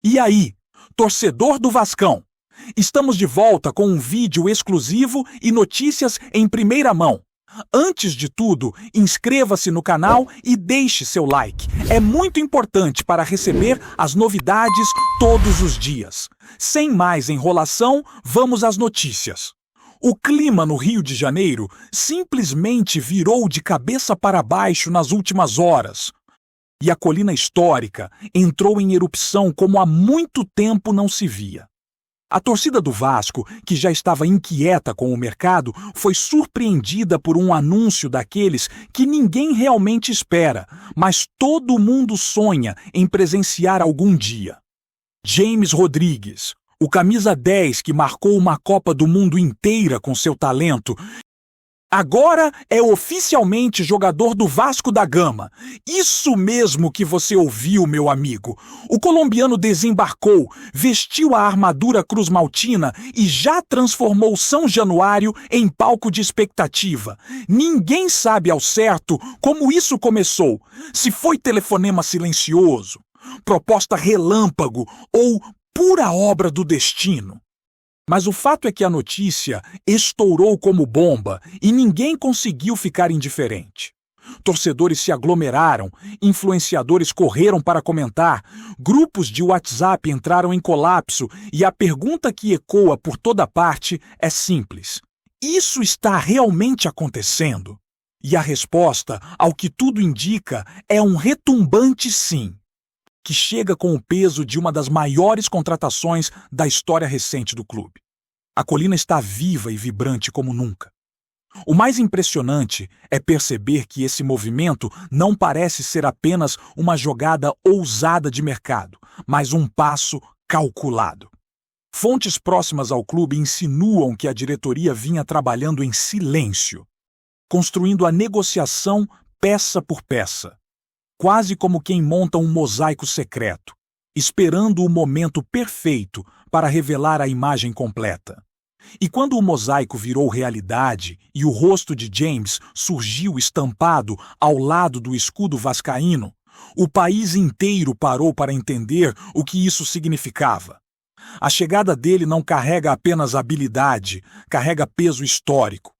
E aí, torcedor do Vascão? Estamos de volta com um vídeo exclusivo e notícias em primeira mão. Antes de tudo, inscreva-se no canal e deixe seu like. É muito importante para receber as novidades todos os dias. Sem mais enrolação, vamos às notícias. O clima no Rio de Janeiro simplesmente virou de cabeça para baixo nas últimas horas. E a colina histórica entrou em erupção como há muito tempo não se via. A torcida do Vasco, que já estava inquieta com o mercado, foi surpreendida por um anúncio daqueles que ninguém realmente espera, mas todo mundo sonha em presenciar algum dia. James Rodrigues, o camisa 10 que marcou uma Copa do Mundo inteira com seu talento, agora é oficialmente jogador do Vasco da Gama. Isso mesmo que você ouviu, meu amigo. O colombiano desembarcou, vestiu a armadura cruz-maltina e já transformou São Januário em palco de expectativa. Ninguém sabe ao certo como isso começou. Se foi telefonema silencioso, proposta relâmpago ou pura obra do destino. Mas o fato é que a notícia estourou como bomba e ninguém conseguiu ficar indiferente. Torcedores se aglomeraram, influenciadores correram para comentar, grupos de WhatsApp entraram em colapso e a pergunta que ecoa por toda parte é simples: isso está realmente acontecendo? E a resposta, ao que tudo indica, é um retumbante sim, que chega com o peso de uma das maiores contratações da história recente do clube. A colina está viva e vibrante como nunca. O mais impressionante é perceber que esse movimento não parece ser apenas uma jogada ousada de mercado, mas um passo calculado. Fontes próximas ao clube insinuam que a diretoria vinha trabalhando em silêncio, construindo a negociação peça por peça, quase como quem monta um mosaico secreto, esperando o momento perfeito para revelar a imagem completa. E quando o mosaico virou realidade e o rosto de James surgiu estampado ao lado do escudo vascaíno, o país inteiro parou para entender o que isso significava. A chegada dele não carrega apenas habilidade, carrega peso histórico.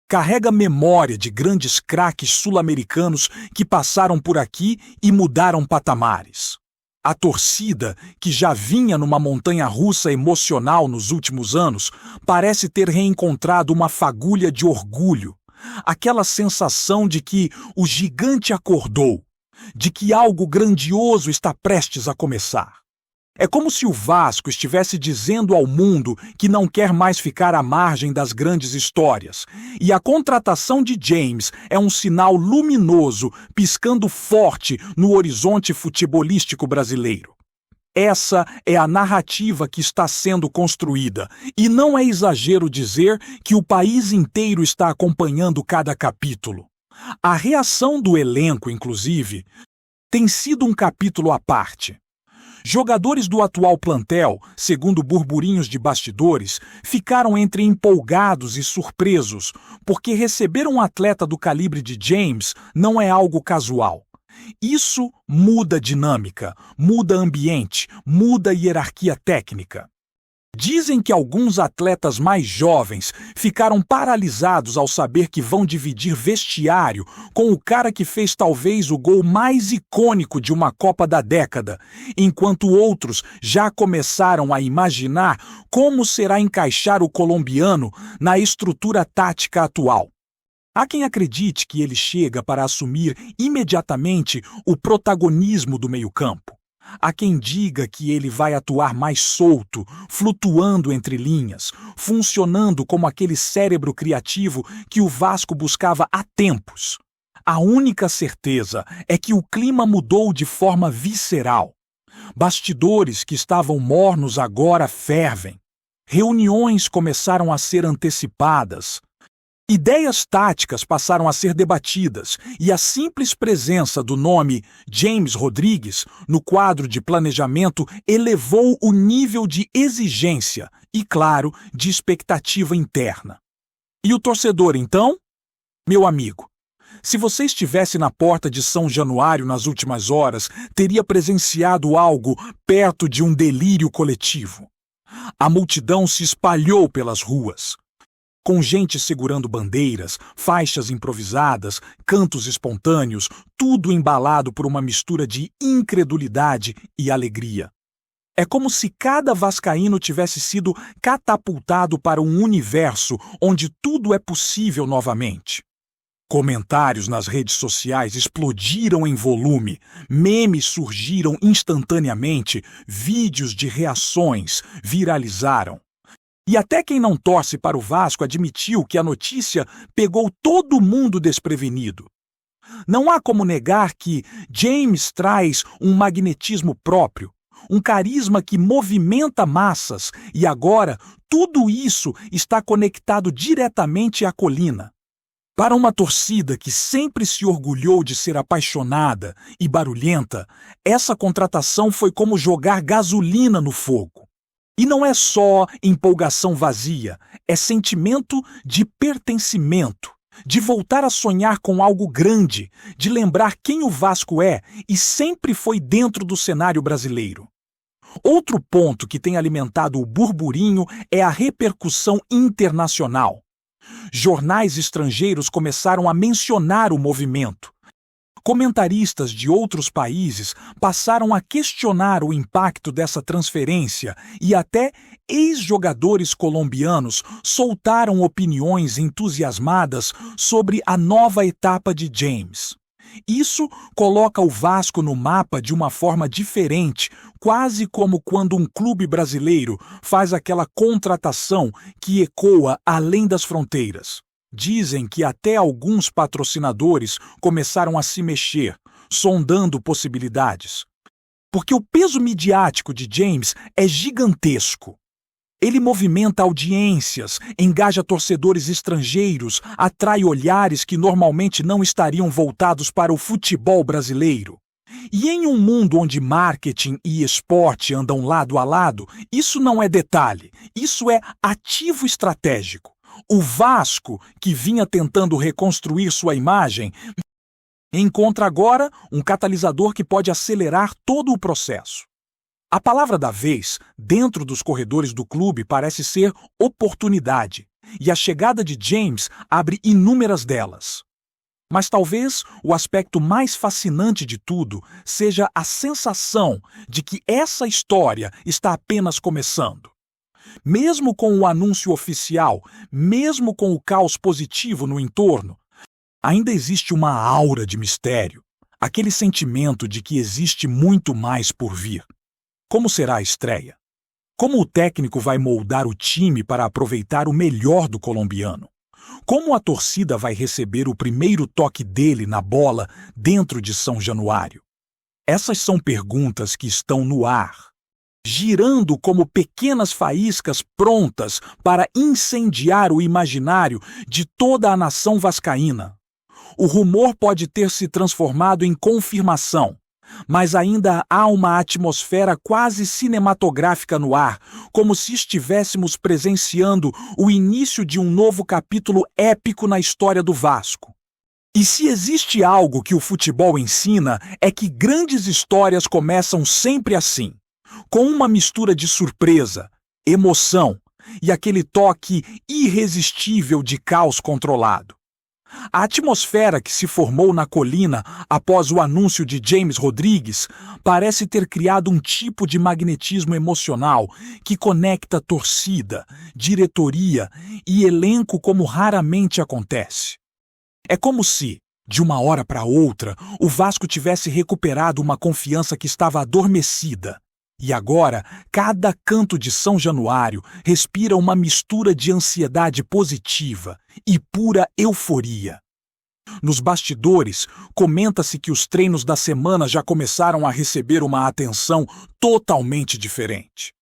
Carrega memória de grandes craques sul-americanos que passaram por aqui e mudaram patamares. A torcida, que já vinha numa montanha-russa emocional nos últimos anos, parece ter reencontrado uma fagulha de orgulho. Aquela sensação de que o gigante acordou, de que algo grandioso está prestes a começar. É como se o Vasco estivesse dizendo ao mundo que não quer mais ficar à margem das grandes histórias. E a contratação de James é um sinal luminoso piscando forte no horizonte futebolístico brasileiro. Essa é a narrativa que está sendo construída, e não é exagero dizer que o país inteiro está acompanhando cada capítulo. A reação do elenco, inclusive, tem sido um capítulo à parte. Jogadores do atual plantel, segundo burburinhos de bastidores, ficaram entre empolgados e surpresos, porque receber um atleta do calibre de James não é algo casual. Isso muda dinâmica, muda ambiente, muda hierarquia técnica. Dizem que alguns atletas mais jovens ficaram paralisados ao saber que vão dividir vestiário com o cara que fez talvez o gol mais icônico de uma Copa da década, enquanto outros já começaram a imaginar como será encaixar o colombiano na estrutura tática atual. Há quem acredite que ele chega para assumir imediatamente o protagonismo do meio-campo. Há quem diga que ele vai atuar mais solto, flutuando entre linhas, funcionando como aquele cérebro criativo que o Vasco buscava há tempos. A única certeza é que o clima mudou de forma visceral. Bastidores que estavam mornos agora fervem. Reuniões começaram a ser antecipadas. Ideias táticas passaram a ser debatidas e a simples presença do nome James Rodrigues no quadro de planejamento elevou o nível de exigência e, claro, de expectativa interna. E o torcedor, então? Meu amigo, Se você estivesse na porta de São Januário nas últimas horas, teria presenciado algo perto de um delírio coletivo. A multidão se espalhou pelas ruas, com gente segurando bandeiras, faixas improvisadas, cantos espontâneos, tudo embalado por uma mistura de incredulidade e alegria. É como se cada vascaíno tivesse sido catapultado para um universo onde tudo é possível novamente. Comentários nas redes sociais explodiram em volume, memes surgiram instantaneamente, vídeos de reações viralizaram. E até quem não torce para o Vasco admitiu que a notícia pegou todo mundo desprevenido. Não há como negar que James traz um magnetismo próprio, um carisma que movimenta massas, e agora tudo isso está conectado diretamente à colina. Para uma torcida que sempre se orgulhou de ser apaixonada e barulhenta, essa contratação foi como jogar gasolina no fogo. E não é só empolgação vazia, é sentimento de pertencimento, de voltar a sonhar com algo grande, de lembrar quem o Vasco é e sempre foi dentro do cenário brasileiro. Outro ponto que tem alimentado o burburinho é a repercussão internacional. Jornais estrangeiros começaram a mencionar o movimento. Comentaristas de outros países passaram a questionar o impacto dessa transferência e até ex-jogadores colombianos soltaram opiniões entusiasmadas sobre a nova etapa de James. Isso coloca o Vasco no mapa de uma forma diferente, quase como quando um clube brasileiro faz aquela contratação que ecoa além das fronteiras. Dizem que até alguns patrocinadores começaram a se mexer, sondando possibilidades. Porque o peso midiático de James é gigantesco. Ele movimenta audiências, engaja torcedores estrangeiros, atrai olhares que normalmente não estariam voltados para o futebol brasileiro. E em um mundo onde marketing e esporte andam lado a lado, isso não é detalhe, isso é ativo estratégico. O Vasco, que vinha tentando reconstruir sua imagem, encontra agora um catalisador que pode acelerar todo o processo. A palavra da vez, dentro dos corredores do clube, parece ser oportunidade, e a chegada de James abre inúmeras delas. Mas talvez o aspecto mais fascinante de tudo seja a sensação de que essa história está apenas começando. Mesmo com o anúncio oficial, mesmo com o caos positivo no entorno, ainda existe uma aura de mistério, aquele sentimento de que existe muito mais por vir. Como será a estreia? Como o técnico vai moldar o time para aproveitar o melhor do colombiano? Como a torcida vai receber o primeiro toque dele na bola dentro de São Januário? Essas são perguntas que estão no ar, girando como pequenas faíscas prontas para incendiar o imaginário de toda a nação vascaína. O rumor pode ter se transformado em confirmação, mas ainda há uma atmosfera quase cinematográfica no ar, como se estivéssemos presenciando o início de um novo capítulo épico na história do Vasco. E se existe algo que o futebol ensina, é que grandes histórias começam sempre assim, com uma mistura de surpresa, emoção e aquele toque irresistível de caos controlado. A atmosfera que se formou na colina após o anúncio de James Rodrigues parece ter criado um tipo de magnetismo emocional que conecta torcida, diretoria e elenco como raramente acontece. É como se, de uma hora para outra, o Vasco tivesse recuperado uma confiança que estava adormecida. E agora, cada canto de São Januário respira uma mistura de ansiedade positiva e pura euforia. Nos bastidores, comenta-se que os treinos da semana já começaram a receber uma atenção totalmente diferente.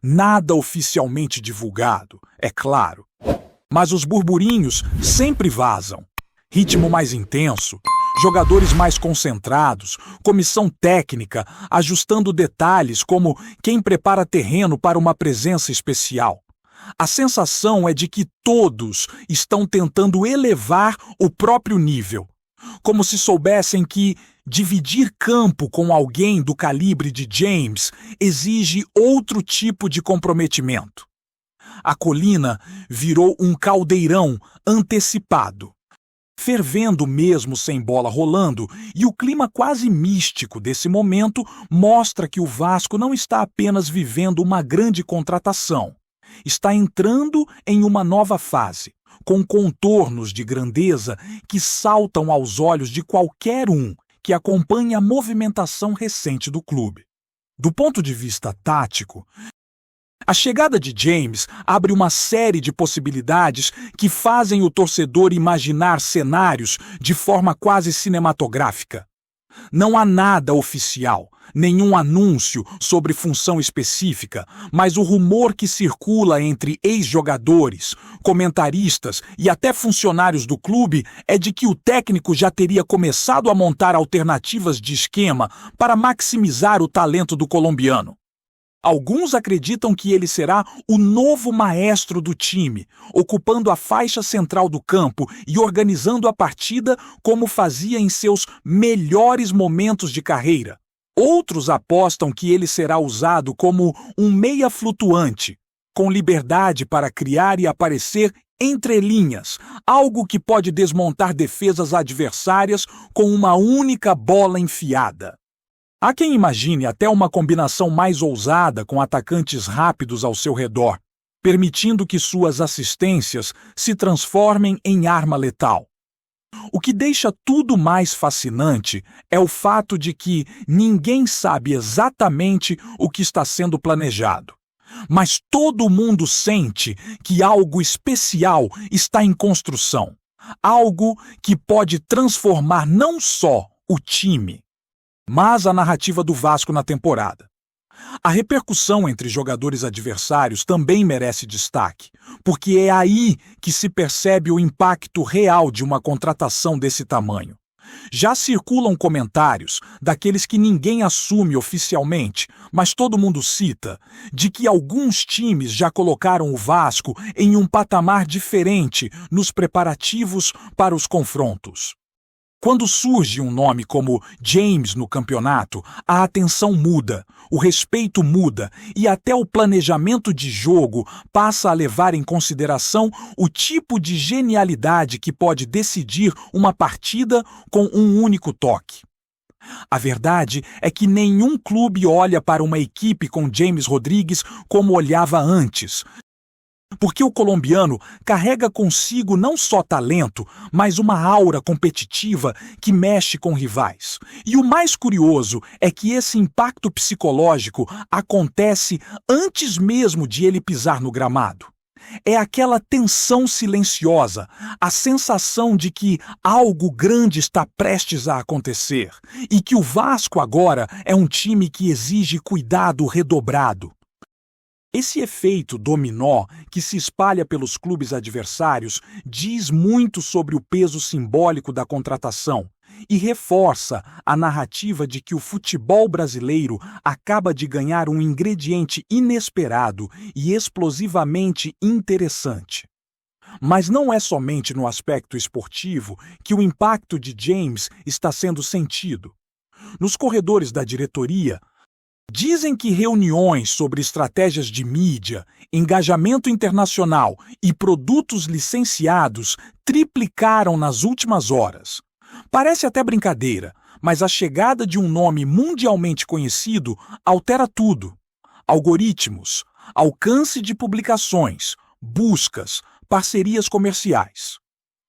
Nada oficialmente divulgado, é claro, mas os burburinhos sempre vazam. Ritmo mais intenso, jogadores mais concentrados, comissão técnica ajustando detalhes como quem prepara terreno para uma presença especial. A sensação é de que todos estão tentando elevar o próprio nível, Como se soubessem que dividir campo com alguém do calibre de James exige outro tipo de comprometimento. A colina virou um caldeirão antecipado, fervendo mesmo sem bola rolando, e o clima quase místico desse momento mostra que o Vasco não está apenas vivendo uma grande contratação, está entrando em uma nova fase, com contornos de grandeza que saltam aos olhos de qualquer um que acompanhe a movimentação recente do clube. Do ponto de vista tático, a chegada de James abre uma série de possibilidades que fazem o torcedor imaginar cenários de forma quase cinematográfica. Não há nada oficial, nenhum anúncio sobre função específica, mas o rumor que circula entre ex-jogadores, comentaristas e até funcionários do clube é de que o técnico já teria começado a montar alternativas de esquema para maximizar o talento do colombiano. Alguns acreditam que ele será o novo maestro do time, ocupando a faixa central do campo e organizando a partida como fazia em seus melhores momentos de carreira. Outros apostam que ele será usado como um meia flutuante, com liberdade para criar e aparecer entre linhas, algo que pode desmontar defesas adversárias com uma única bola enfiada. Há quem imagine até uma combinação mais ousada com atacantes rápidos ao seu redor, permitindo que suas assistências se transformem em arma letal. O que deixa tudo mais fascinante é o fato de que ninguém sabe exatamente o que está sendo planejado. Mas todo mundo sente que algo especial está em construção, algo que pode transformar não só o time, mas a narrativa do Vasco na temporada. A repercussão entre jogadores adversários também merece destaque, porque é aí que se percebe o impacto real de uma contratação desse tamanho. Já circulam comentários, daqueles que ninguém assume oficialmente, mas todo mundo cita, de que alguns times já colocaram o Vasco em um patamar diferente nos preparativos para os confrontos. Quando surge um nome como James no campeonato, a atenção muda, o respeito muda e até o planejamento de jogo passa a levar em consideração o tipo de genialidade que pode decidir uma partida com um único toque. A verdade é que nenhum clube olha para uma equipe com James Rodrigues como olhava antes, porque o colombiano carrega consigo não só talento, mas uma aura competitiva que mexe com rivais. E o mais curioso é que esse impacto psicológico acontece antes mesmo de ele pisar no gramado. É aquela tensão silenciosa, a sensação de que algo grande está prestes a acontecer e que o Vasco agora é um time que exige cuidado redobrado. Esse efeito dominó que se espalha pelos clubes adversários diz muito sobre o peso simbólico da contratação e reforça a narrativa de que o futebol brasileiro acaba de ganhar um ingrediente inesperado e explosivamente interessante. Mas não é somente no aspecto esportivo que o impacto de James está sendo sentido. Nos corredores da diretoria, dizem que reuniões sobre estratégias de mídia, engajamento internacional e produtos licenciados triplicaram nas últimas horas. Parece até brincadeira, mas a chegada de um nome mundialmente conhecido altera tudo. Algoritmos, alcance de publicações, buscas, parcerias comerciais.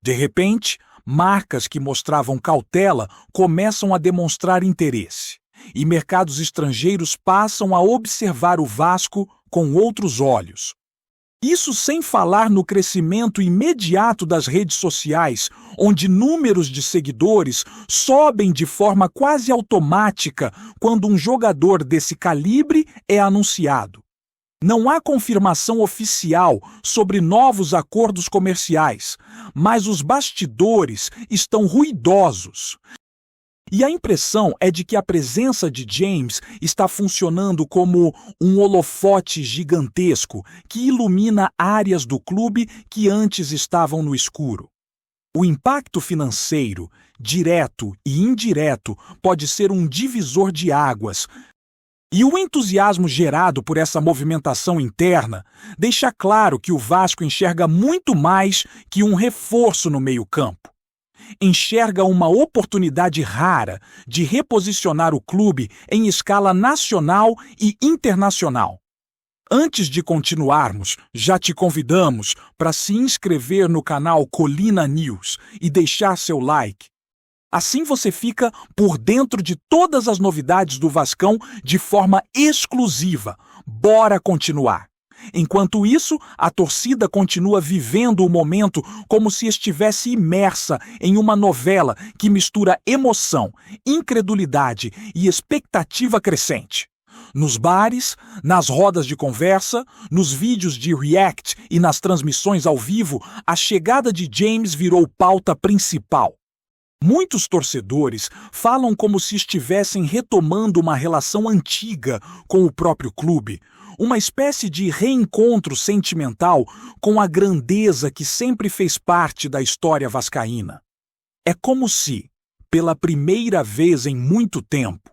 De repente, marcas que mostravam cautela começam a demonstrar interesse. E mercados estrangeiros passam a observar o Vasco com outros olhos. Isso sem falar no crescimento imediato das redes sociais, onde números de seguidores sobem de forma quase automática quando um jogador desse calibre é anunciado. Não há confirmação oficial sobre novos acordos comerciais, mas os bastidores estão ruidosos. E a impressão é de que a presença de James está funcionando como um holofote gigantesco que ilumina áreas do clube que antes estavam no escuro. O impacto financeiro, direto e indireto, pode ser um divisor de águas. E o entusiasmo gerado por essa movimentação interna deixa claro que o Vasco enxerga muito mais que um reforço no meio-campo. Enxerga uma oportunidade rara de reposicionar o clube em escala nacional e internacional. Antes de continuarmos, já te convidamos para se inscrever no canal Colina News e deixar seu like. Assim você fica por dentro de todas as novidades do Vascão de forma exclusiva. Bora continuar! Enquanto isso, a torcida continua vivendo o momento como se estivesse imersa em uma novela que mistura emoção, incredulidade e expectativa crescente. Nos bares, nas rodas de conversa, nos vídeos de react e nas transmissões ao vivo, a chegada de James virou pauta principal. Muitos torcedores falam como se estivessem retomando uma relação antiga com o próprio clube, uma espécie de reencontro sentimental com a grandeza que sempre fez parte da história vascaína. É como se, pela primeira vez em muito tempo,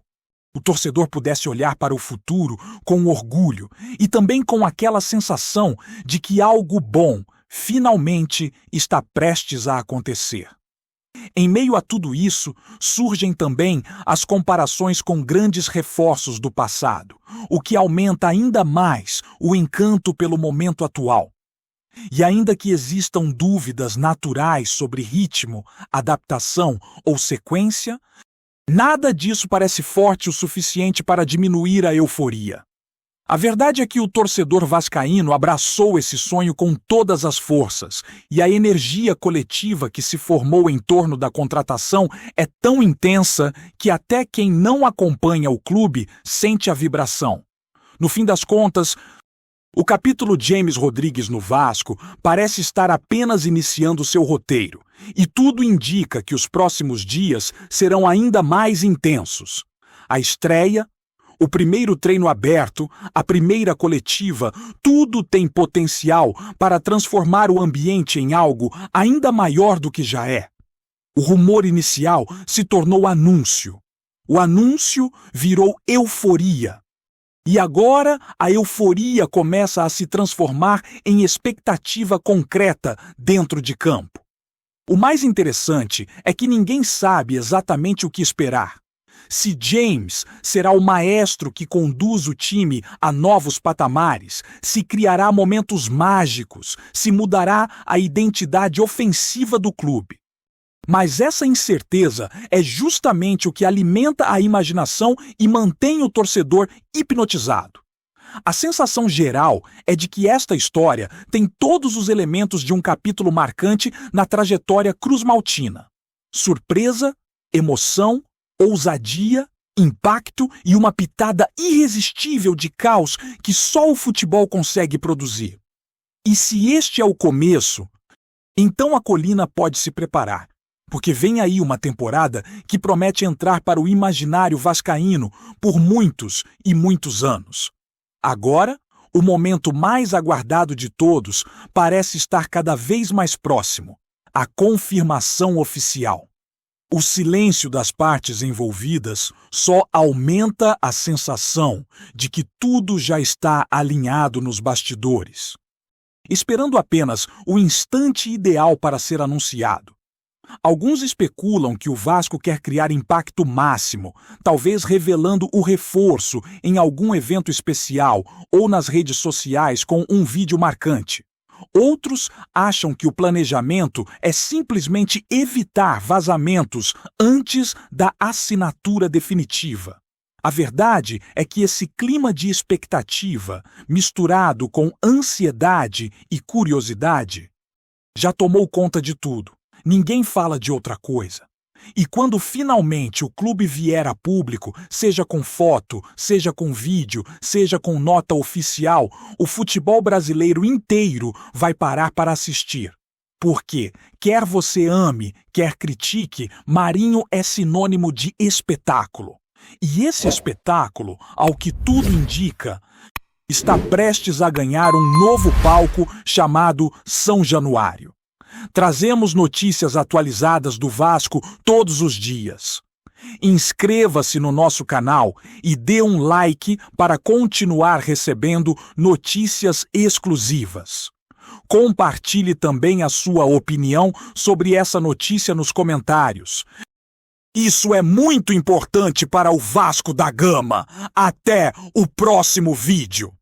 o torcedor pudesse olhar para o futuro com orgulho e também com aquela sensação de que algo bom finalmente está prestes a acontecer. Em meio a tudo isso, surgem também as comparações com grandes reforços do passado, o que aumenta ainda mais o encanto pelo momento atual. E ainda que existam dúvidas naturais sobre ritmo, adaptação ou sequência, nada disso parece forte o suficiente para diminuir a euforia. A verdade é que o torcedor vascaíno abraçou esse sonho com todas as forças, e a energia coletiva que se formou em torno da contratação é tão intensa que até quem não acompanha o clube sente a vibração. No fim das contas, o capítulo James Rodrigues no Vasco parece estar apenas iniciando seu roteiro, e tudo indica que os próximos dias serão ainda mais intensos. A estreia, o primeiro treino aberto, a primeira coletiva, tudo tem potencial para transformar o ambiente em algo ainda maior do que já é. O rumor inicial se tornou anúncio. O anúncio virou euforia. E agora a euforia começa a se transformar em expectativa concreta dentro de campo. O mais interessante é que ninguém sabe exatamente o que esperar. Se James será o maestro que conduz o time a novos patamares, se criará momentos mágicos, se mudará a identidade ofensiva do clube. Mas essa incerteza é justamente o que alimenta a imaginação e mantém o torcedor hipnotizado. A sensação geral é de que esta história tem todos os elementos de um capítulo marcante na trajetória cruzmaltina: surpresa, emoção, ousadia, impacto e uma pitada irresistível de caos que só o futebol consegue produzir. E se este é o começo, então a Colina pode se preparar, porque vem aí uma temporada que promete entrar para o imaginário vascaíno por muitos e muitos anos. Agora, o momento mais aguardado de todos parece estar cada vez mais próximo: a confirmação oficial. O silêncio das partes envolvidas só aumenta a sensação de que tudo já está alinhado nos bastidores, esperando apenas o instante ideal para ser anunciado. Alguns especulam que o Vasco quer criar impacto máximo, talvez revelando o reforço em algum evento especial ou nas redes sociais com um vídeo marcante. Outros acham que o planejamento é simplesmente evitar vazamentos antes da assinatura definitiva. A verdade é que esse clima de expectativa, misturado com ansiedade e curiosidade, já tomou conta de tudo. Ninguém fala de outra coisa. E quando finalmente o clube vier a público, seja com foto, seja com vídeo, seja com nota oficial, o futebol brasileiro inteiro vai parar para assistir. Porque, quer você ame, quer critique, Marinho é sinônimo de espetáculo. E esse espetáculo, ao que tudo indica, está prestes a ganhar um novo palco chamado São Januário. Trazemos notícias atualizadas do Vasco todos os dias. Inscreva-se no nosso canal e dê um like para continuar recebendo notícias exclusivas. Compartilhe também a sua opinião sobre essa notícia nos comentários. Isso é muito importante para o Vasco da Gama. Até o próximo vídeo.